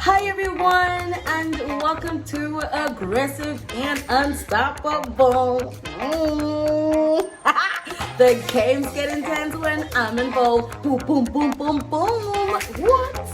Hi everyone, and welcome to Aggressive and Unstoppable. The games get intense when I'm involved. Boom, boom, boom, boom, boom. What?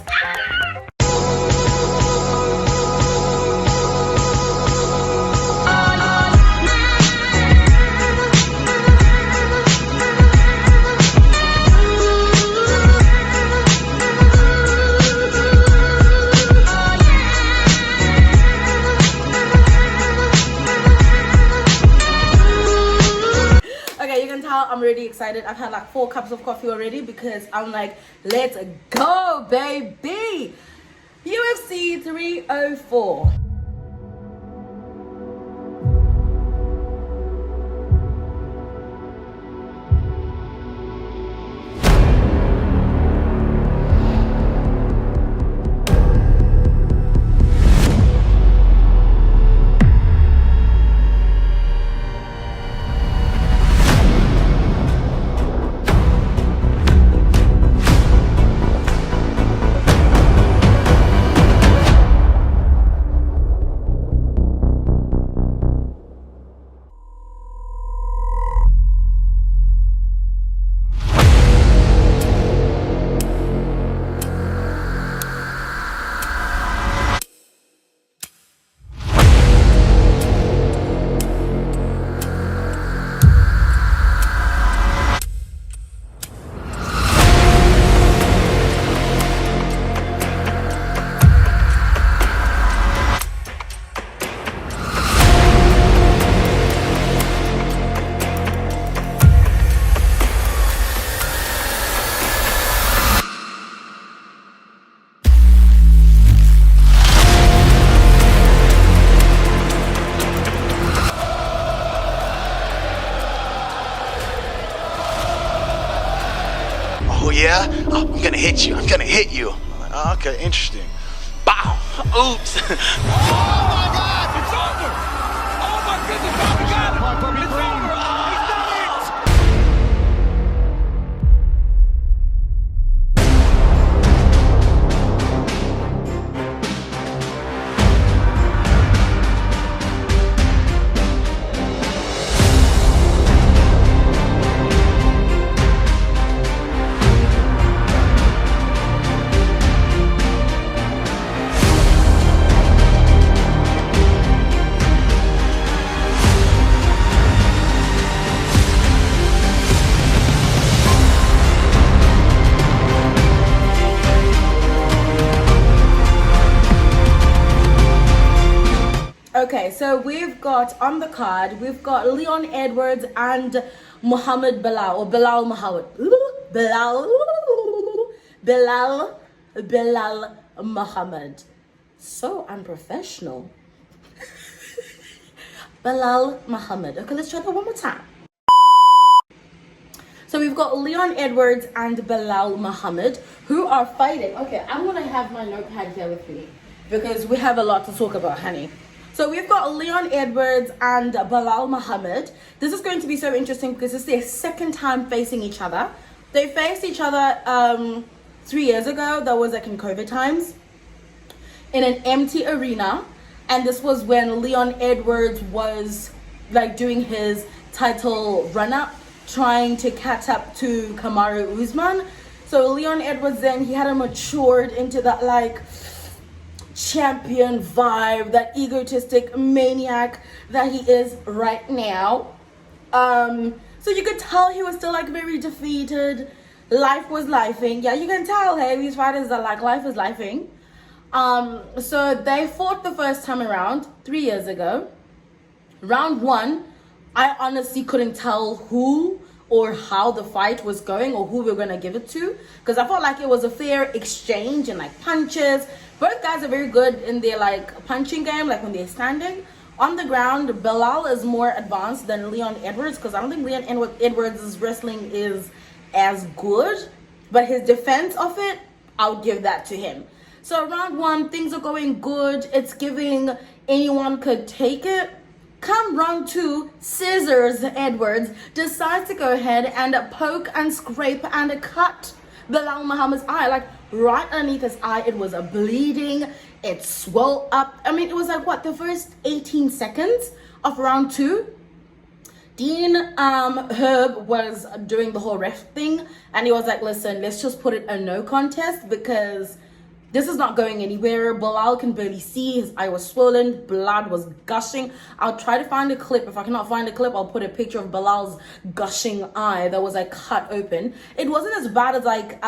I'm really excited. I've had like 4 cups of coffee already because I'm like, let's go, baby. UFC 304. Oh yeah? Oh, I'm gonna hit you. I'm like, oh, okay, interesting. Bow! Oops! Oh my God! It's over! Oh my goodness! Oh, we got it! It's over! Oh, he's done it! Okay, so we've got on the card, we've got Leon Edwards and Muhammad Bilal, or Bilal Muhammad. Bilal Muhammad. So unprofessional. Bilal Muhammad. Okay, let's try that one more time. So we've got Leon Edwards and Bilal Muhammad who are fighting. Okay, I'm gonna have my notepad here with me because we have a lot to talk about, honey. So we've got Leon Edwards and Bilal Muhammad. This is going to be so interesting because it's their second time facing each other. They faced each other 3 years ago. That was like in COVID times in an empty arena. And this was when Leon Edwards was like doing his title run-up, trying to catch up to Kamaru Usman. So Leon Edwards then, he hadn't matured into that like champion vibe, that egotistic maniac that he is right now. So you could tell he was still like very defeated. Life was lifing. Yeah, you can tell, hey, these fighters are like, life is lifing. So they fought the first time around 3 years ago. Round 1, I honestly couldn't tell who or how the fight was going or who we were going to give it to, because I felt like it was a fair exchange and like punches. Both guys are very good in their like punching game, like when they're standing. On the ground, Bilal is more advanced than Leon Edwards, because I don't think Leon Edwards' wrestling is as good, but his defense of it, I'll give that to him. So round 1, things are going good. It's giving anyone could take it. Come round 2, Scissors Edwards decides to go ahead and poke and scrape and cut Bilal Muhammad's eye. Like, right underneath his eye. It was a bleeding. It swelled up. I mean, it was like what, the first 18 seconds of round 2. Dean Herb was doing the whole ref thing, and he was like, listen, let's just put it a no contest because this is not going anywhere. Bilal can barely see. His eye was swollen. Blood was gushing. I'll try to find a clip. If I cannot find a clip, I'll put a picture of Bilal's gushing eye that was like cut open. It wasn't as bad as like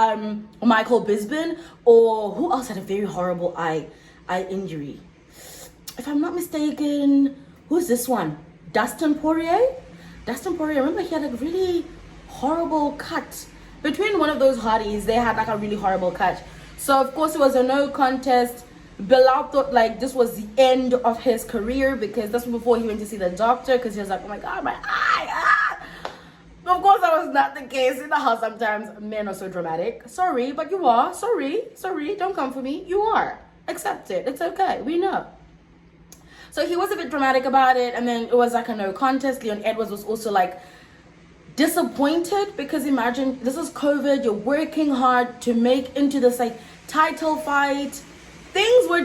Michael Bisping, or who else had a very horrible eye injury. If I'm not mistaken, who's this one? Dustin Poirier? Dustin Poirier, remember he had a really horrible cut. Between one of those hotties, they had like a really horrible cut. So of course it was a no contest. Bilal thought like this was the end of his career because that's before he went to see the doctor because he was like, oh my god, my eye. Of course that was not the case. You know how sometimes men are so dramatic. Sorry, but you are. Sorry, don't come for me. You are. Accept it. It's okay. We know. So he was a bit dramatic about it, and then it was like a no contest. Leon Edwards was also like disappointed because imagine this is COVID, you're working hard to make into this like title fight. Things were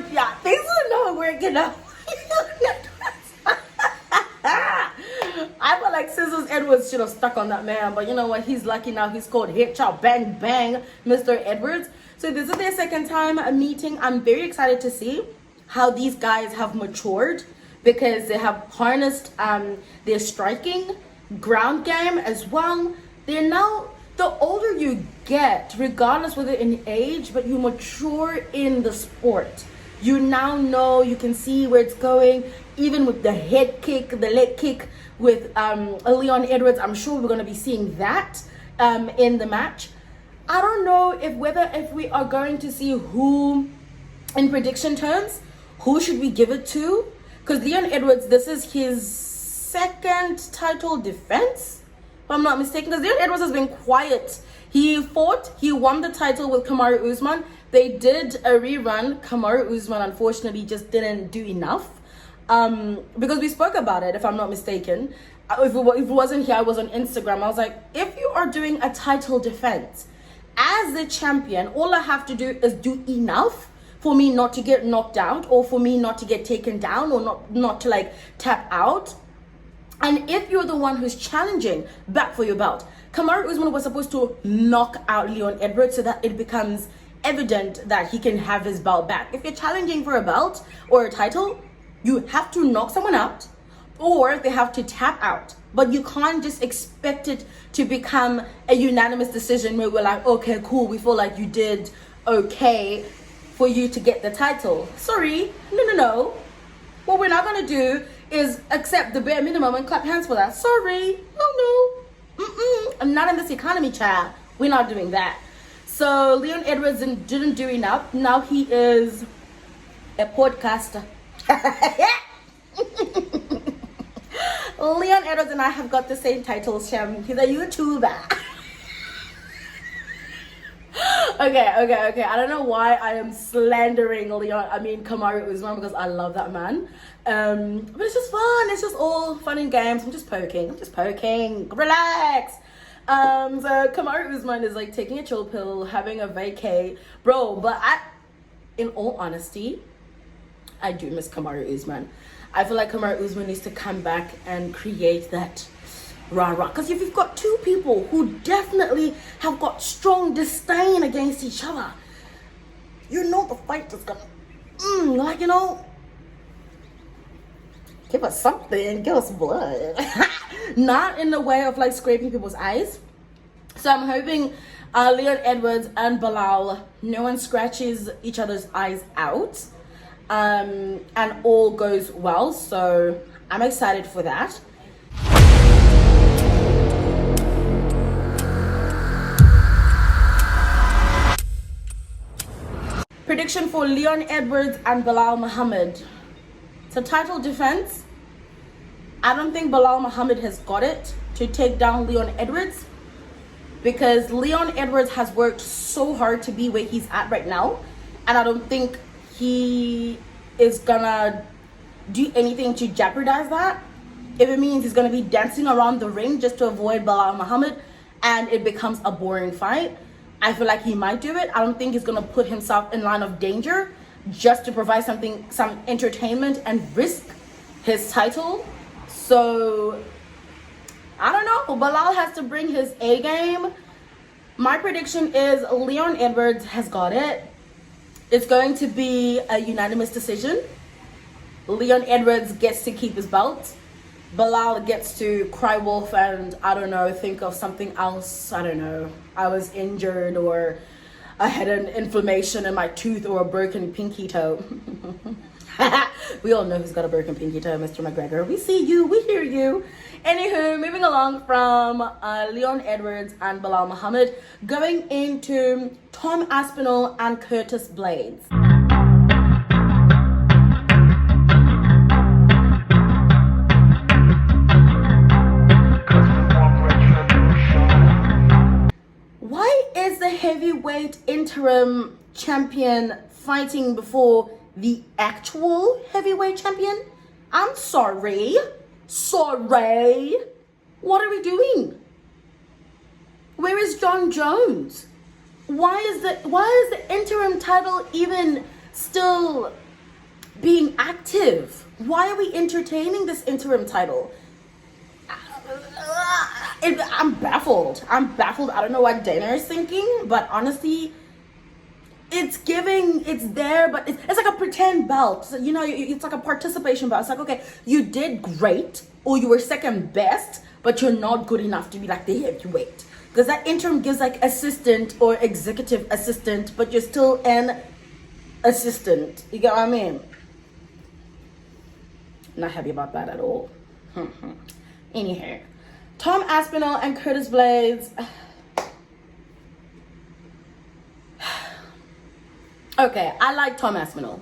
not working out. I feel like Scissors Edwards should have stuck on that man, but you know what? He's lucky now. He's called Hit Chop Bang Bang, Mr. Edwards. So this is their second time meeting. I'm very excited to see how these guys have matured because they have harnessed their striking, ground game as well. They're now, the older you get, regardless whether in age, but you mature in the sport. You now know, you can see where it's going, even with the head kick, the leg kick with Leon Edwards. I'm sure we're going to be seeing that in the match. I don't know if we are going to see who, in prediction terms, who should we give it to? Because Leon Edwards, this is his second title defense, if I'm not mistaken. Because Leon Edwards has been quiet. He won the title with Kamaru Usman. They did a rerun. Kamaru Usman, unfortunately, just didn't do enough. Because we spoke about it, if I'm not mistaken. If it wasn't here, I was on Instagram. I was like, if you are doing a title defense as the champion, all I have to do is do enough for me not to get knocked out, or for me not to get taken down, or not to like tap out. And if you're the one who's challenging back for your belt, Kamaru Usman was supposed to knock out Leon Edwards so that it becomes evident that he can have his belt back. If you're challenging for a belt or a title, you have to knock someone out, or they have to tap out. But you can't just expect it to become a unanimous decision where we're like, okay, cool, we feel like you did okay for you to get the title. Sorry, no. What we're not gonna do is accept the bare minimum and clap hands for that. Sorry, no. I'm not in this economy, child. We're not doing that. So Leon Edwards didn't do enough. Now he is a podcaster. Leon Edwards and I have got the same title, Shem. He's a YouTuber. Okay. I don't know why I am slandering Kamaru Usman, because I love that man. But it's just fun. It's just all fun and games. I'm just poking. Relax. So Kamaru Usman is like taking a chill pill, having a vacay. Bro, but in all honesty, I do miss Kamaru Usman. I feel like Kamaru Usman needs to come back and create that rah-rah. Because if you've got two people who definitely have got strong disdain against each other, you know the fight is gonna, give us something, give us blood. Not in the way of like scraping people's eyes. So I'm hoping Leon Edwards and Bilal, no one scratches each other's eyes out. And all goes well. So I'm excited for that. Prediction for Leon Edwards and Bilal Muhammad. It's a title defense. I don't think Bilal Muhammad has got it to take down Leon Edwards, because Leon Edwards has worked so hard to be where he's at right now, and I don't think he is gonna do anything to jeopardize that. If it means he's gonna be dancing around the ring just to avoid Bilal Muhammad and it becomes a boring fight, I feel like he might do it. I don't think he's gonna put himself in line of danger just to provide some entertainment and risk his title. So I don't know. Bilal has to bring his A game. My prediction is Leon Edwards has got it. It's going to be a unanimous decision. Leon Edwards gets to keep his belt. Bilal gets to cry wolf and, I don't know, think of something else. I don't know. I was injured, or I had an inflammation in my tooth, or a broken pinky toe. We all know who's got a broken pinky toe, Mr. McGregor. We see you, we hear you. Anywho, moving along from Leon Edwards and Bilal Muhammad, going into Tom Aspinall and Curtis Blades. Why is the heavyweight interim champion fighting before the actual heavyweight champion? I'm sorry. What are we doing? Where is John Jones? Why is the interim title even still being active? Why are we entertaining this interim title? I'm baffled. I don't know what Dana is thinking, but honestly, it's there, but it's like a pretend belt. So, you know, it's like a participation belt. It's like, okay, you did great, or you were second best, but you're not good enough to be like the heavyweight. Because that interim gives like assistant or executive assistant, but you're still an assistant. You get what I mean? Not happy about that at all. Anyhow, Tom Aspinall and Curtis Blades. Okay, I like Tom Aspinall.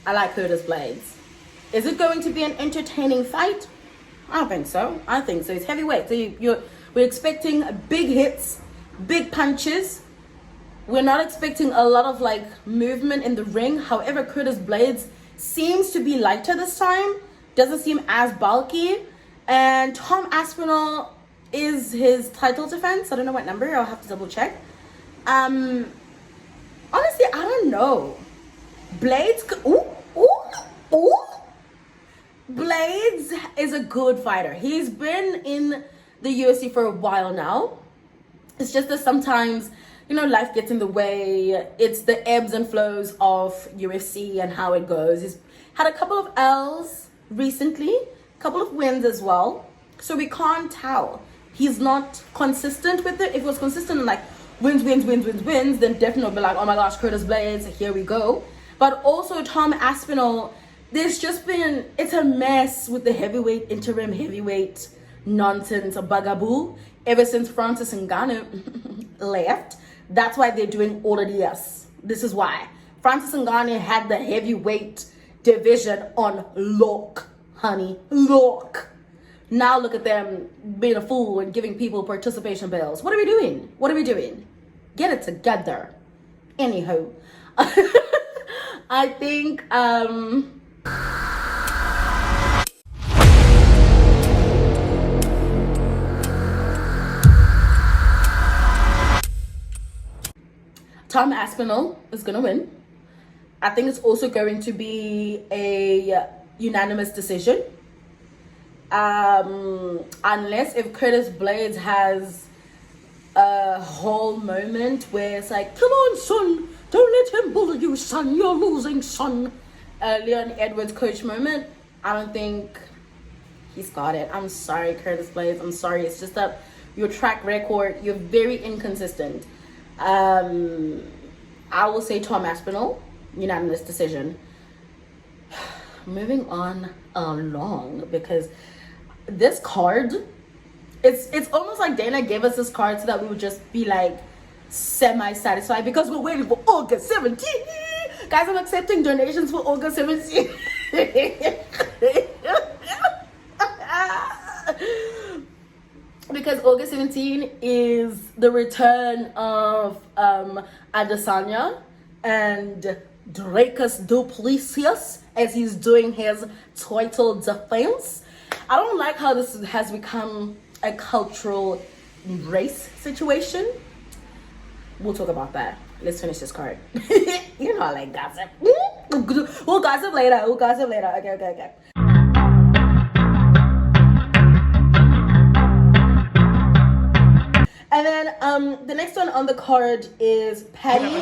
I like Curtis Blades. Is it going to be an entertaining fight? I don't think so. I think so. It's heavyweight. So we're expecting big hits, big punches. We're not expecting a lot of like movement in the ring. However, Curtis Blades seems to be lighter this time. Doesn't seem as bulky. And Tom Aspinall is his title defense. I don't know what number. I'll have to double check. Honestly, I don't know. Blades, Blades is a good fighter. He's been in the UFC for a while now. It's just that sometimes, you know, life gets in the way. It's the ebbs and flows of UFC and how it goes. He's had a couple of L's recently, a couple of wins as well. So we can't tell. He's not consistent with it. If it was consistent, like wins, then definitely be like, oh my gosh, Curtis Blades, here we go. But also Tom Aspinall, it's a mess with the interim heavyweight nonsense, a bugaboo, ever since Francis Ngannou left. That's why they're doing all of this. This is why. Francis Ngannou had the heavyweight division on lock, honey, lock. Now look at them being a fool and giving people participation bells. What are we doing? Get it together. Anywho, I think Tom Aspinall is gonna win. I think it's also going to be a unanimous decision. Unless if Curtis Blades has a whole moment where it's like, come on, son, don't let him bully you, son, you're losing, son. Leon Edwards coach moment. I don't think he's got it. I'm sorry, Curtis Blades. I'm sorry. It's just that your track record, you're very inconsistent. I will say Tom Aspinall, unanimous decision. Moving on along, because this card, it's almost like Dana gave us this card so that we would just be like semi-satisfied because we're waiting for August 17th. Guys, I'm accepting donations for August 17th. Because August 17 is the return of Adesanya and Dracus Duplessis as he's doing his title defense. I don't like how this has become a cultural race situation. we'll talk about that. Let's finish this card. You know I like gossip. We'll gossip later. Okay. And then the next one on the card is Patty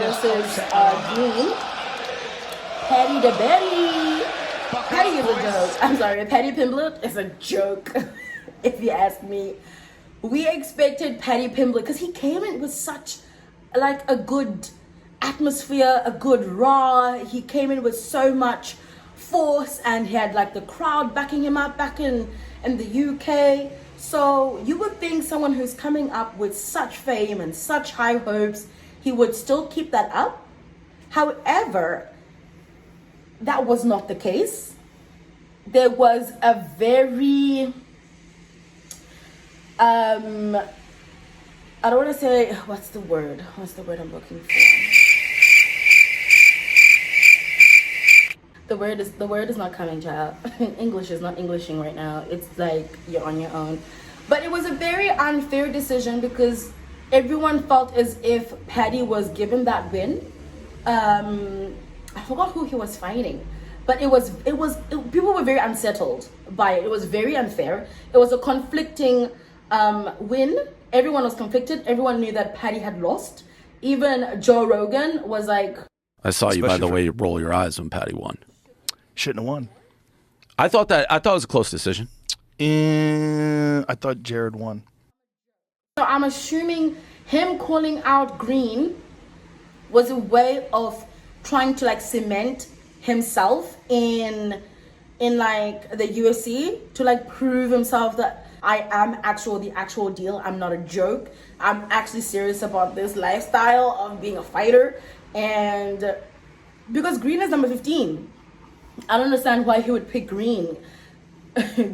versus Green. Patty the Betty. Patty is a joke. I'm sorry, Patty Pimblett is a joke. If you ask me. We expected Patty Pimblett because he came in with such like a good atmosphere, a good raw. He came in with so much force and he had like the crowd backing him up back in the UK. So you would think someone who's coming up with such fame and such high hopes, he would still keep that up. However, that was not the case. There was a very, I don't want to say, what's the word I'm looking for? The word is not coming, child. English is not Englishing right now. It's like you're on your own. But it was a very unfair decision because everyone felt as if Patty was given that win. I forgot who he was fighting, but people were very unsettled by it. It was very unfair. It was a conflicting win. Everyone was conflicted. Everyone knew that Patty had lost. Even Joe Rogan was like, I saw you, by the way, you roll your eyes when Patty won. Shouldn't have won. I thought it was a close decision. I thought Jared won. So I'm assuming him calling out Green was a way of trying to like cement himself in like the UFC to like prove himself that I am the actual deal. I'm not a joke. I'm actually serious about this lifestyle of being a fighter. And because Green is number 15, I don't understand why he would pick Green.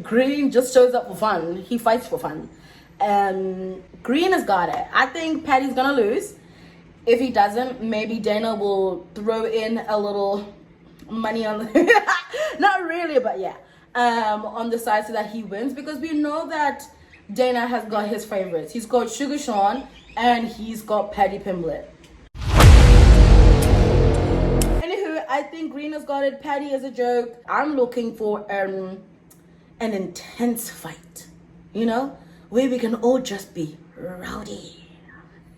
Green just shows up for fun. He fights for fun. Green has got it. I think Patty's gonna lose. If he doesn't, maybe Dana will throw in a little money on the not really, but yeah, on the side so that he wins, because we know that Dana has got his favorites. He's got Sugar Sean and he's got Patty Pimblett. Anywho, I think Green has got it. Patty is a joke. I'm looking for an intense fight, you know, where we can all just be rowdy.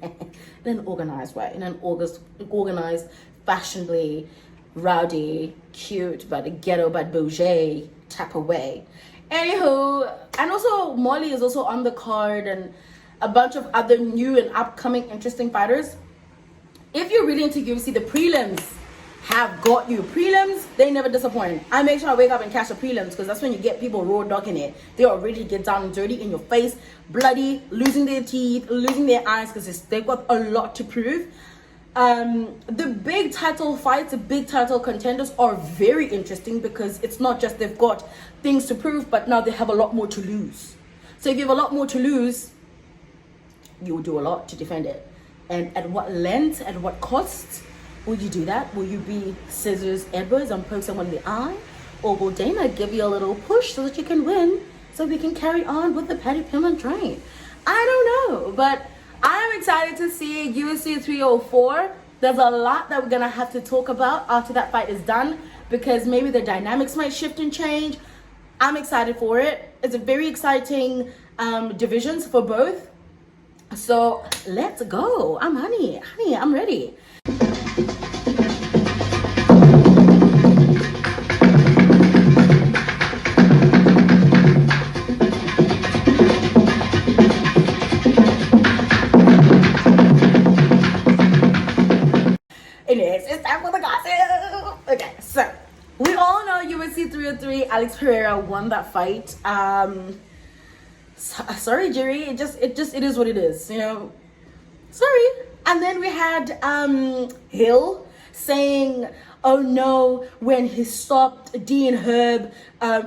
In an organized way, in an organized, fashionably rowdy, cute, but ghetto, but bougie type of way. Anywho, and also Molly is also on the card, and a bunch of other new and upcoming interesting fighters. If you're really into UFC, the prelims have got you. Prelims, they never disappoint. I make sure I wake up and catch the prelims because that's when you get people raw dogging it. They are ready to get down and dirty in your face, bloody, losing their teeth, losing their eyes because they've got a lot to prove. The big title fights, the big title contenders are very interesting because it's not just they've got things to prove, but now they have a lot more to lose. So if you have a lot more to lose, you will do a lot to defend it. And at what length, at what cost will you do that? Will you be Scissors Edwards and poke someone in the eye? Or will Dana give you a little push so that you can win, so we can carry on with the Patty Pimblett train? I don't know, but I'm excited to see UFC 304. There's a lot that we're gonna have to talk about after that fight is done, because maybe the dynamics might shift and change. I'm excited for it. It's a very exciting divisions for both. So let's go. Honey, I'm ready. Anyways, it's time for the gossip. Okay, so we all know UFC 303. Alex Pereira won that fight. Sorry, Jerry. It is what it is. You know. Sorry. And then we had Hill saying, "Oh no!" when he stopped Dean Herb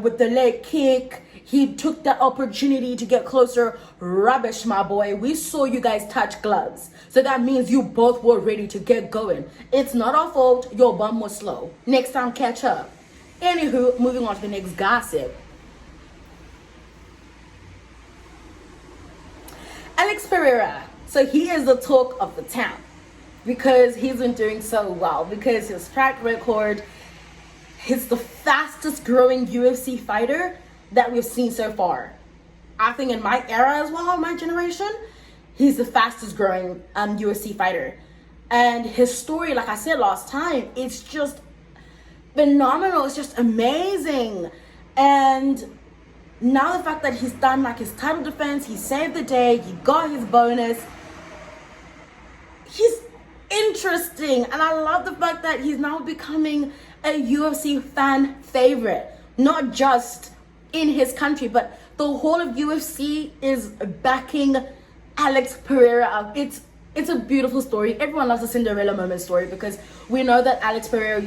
with the leg kick. He took that opportunity to get closer. Rubbish, my boy. We saw you guys touch gloves. So that means you both were ready to get going. It's not our fault. Your bum was slow. Next time, catch up. Anywho, moving on to the next gossip. Alex Pereira So he is the talk of the town because he's been doing so well, because his track record, he's the fastest growing UFC fighter that we've seen so far. I think in my era as well, my generation, he's the fastest growing UFC fighter. And his story, like I said last time, it's just phenomenal. It's just amazing. And now the fact that he's done like his title defense, he saved the day, he got his bonus. He's interesting. And I love the fact that he's now becoming a UFC fan favorite. Not just in his country, but the whole of UFC is backing Alex Pereira up. It's a beautiful story. Everyone loves a Cinderella moment story because we know that Alex Pereira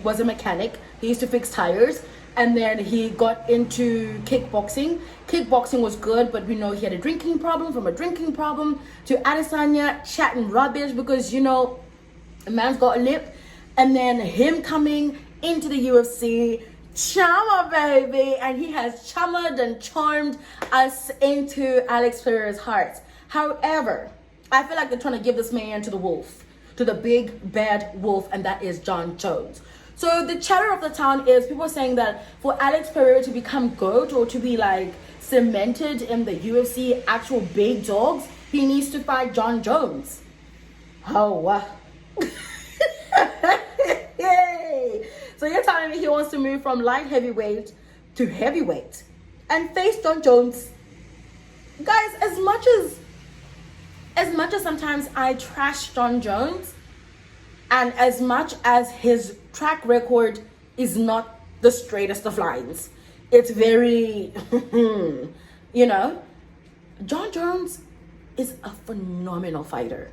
was a mechanic. He used to fix tires, and then he got into kickboxing. Kickboxing was good, but we know he had a drinking problem. From a drinking problem to Adesanya chatting rubbish because, you know, a man's got a lip. And then him coming into the UFC, charmer baby, and he has charmed and charmed us into Alex Pereira's heart. However, I feel like they're trying to give this man to the wolf, to the big bad wolf, and that is John Jones. So the chatter of the town is people are saying that for Alex Pereira to become GOAT or to be like cemented in the UFC actual big dogs, he needs to fight John Jones. Oh, yay! So you're telling me he wants to move from light heavyweight to heavyweight and face John Jones. Guys, as much as sometimes I trash John Jones, and as much as his track record is not the straightest of lines, it's very, you know, John Jones is a phenomenal fighter.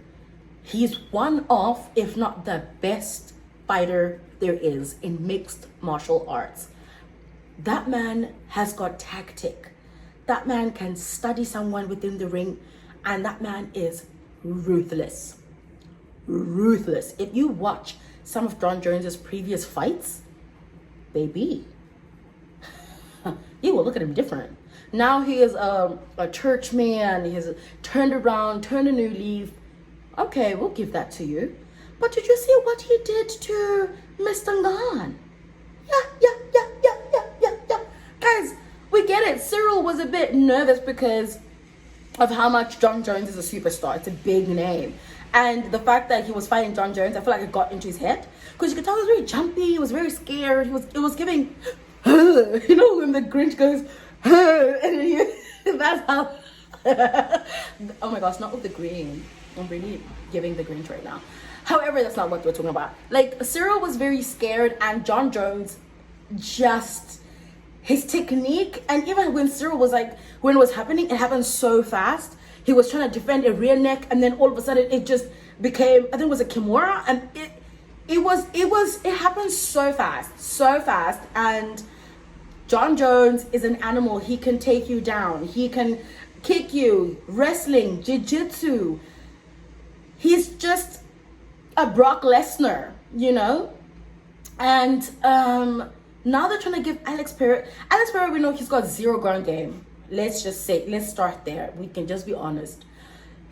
He's one of, if not the best fighter there is in mixed martial arts. That man has got tactic. That man can study someone within the ring, and that man is ruthless. Ruthless. If you watch some of John Jones's previous fights, baby, you will look at him different. Now he is a church man. He has turned around, turned a new leaf. Okay, we'll give that to you. But did you see what he did to Mr. Ngan? Yeah. Guys, we get it. Cyril was a bit nervous because of how much John Jones is a superstar. It's a big name. And the fact that he was fighting John Jones, I feel like it got into his head. Because you could tell he was very jumpy, he was very scared. It was giving, you know, when the Grinch goes, and that's how, oh my gosh, not with the green. I'm really giving the Grinch right now. However, that's not what we're talking about. Like, Cyril was very scared, and John Jones just, his technique, and even when Cyril was like, when it was happening, it happened so fast. He was trying to defend a rear neck, and then all of a sudden it just became, I think it was a Kimura, and it happened so fast. And John Jones is an animal. He can take you down. He can kick you, wrestling, jiu-jitsu. He's just a Brock Lesnar, you know? And now they're trying to give Alex Pereira, we know he's got zero ground game. Let's start there. We can just be honest.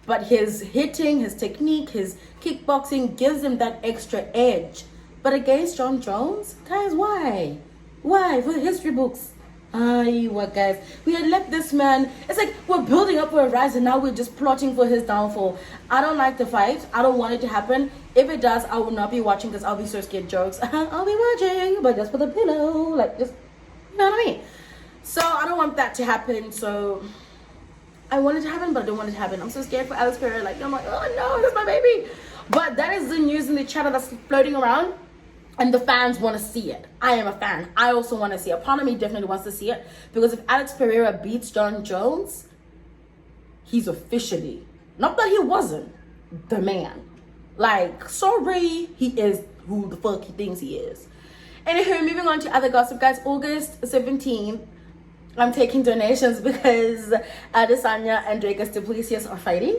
But his hitting, his technique, his kickboxing gives him that extra edge. But against John Jones, guys, why? Why? For the history books. Guys, we had let this man, it's like we're building up for a rise and now we're just plotting for his downfall. I don't like the fight. I don't want it to happen. If it does, I will not be watching because I'll be so scared jokes. I'll be watching, but just with a pillow. Like, just, you know what I mean? So I don't want that to happen. So I want it to happen, but I don't want it to happen. I'm so scared for Alex Pereira. Like, I'm like, oh no, that's my baby. But that is the news in the chatter that's floating around. And the fans want to see it. I am a fan. I also want to see it. Part of me definitely wants to see it. Because if Alex Pereira beats John Jones, he's officially, not that he wasn't, the man. Like, sorry, he is who the fuck he thinks he is. Anywho, moving on to other gossip, guys. August 17th, I'm taking donations because Adesanya and Dricus Du Plessis are fighting.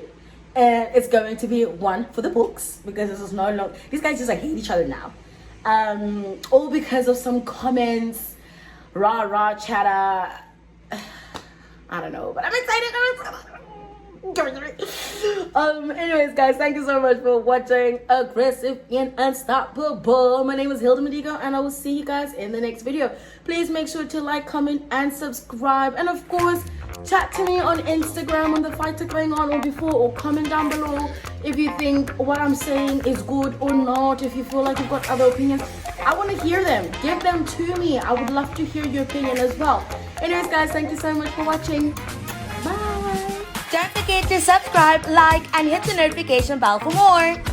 And it's going to be one for the books. Because this is no longer, these guys just like hate each other now. All because of some comments, rah chatter. I don't know, but I'm excited. Anyways, guys, thank you so much for watching Aggressive and Unstoppable. My name is Hilda Medigo, and I will see you guys in the next video. Please make sure to like, comment, and subscribe. And of course, chat to me on Instagram when the fights are going on or before, or comment down below if you think what I'm saying is good or not. If you feel like you've got other opinions, I want to hear them. Give them to me. I would love to hear your opinion as well. Anyways, guys, thank you so much for watching. Bye. Don't forget to subscribe, like, and hit the notification bell for more.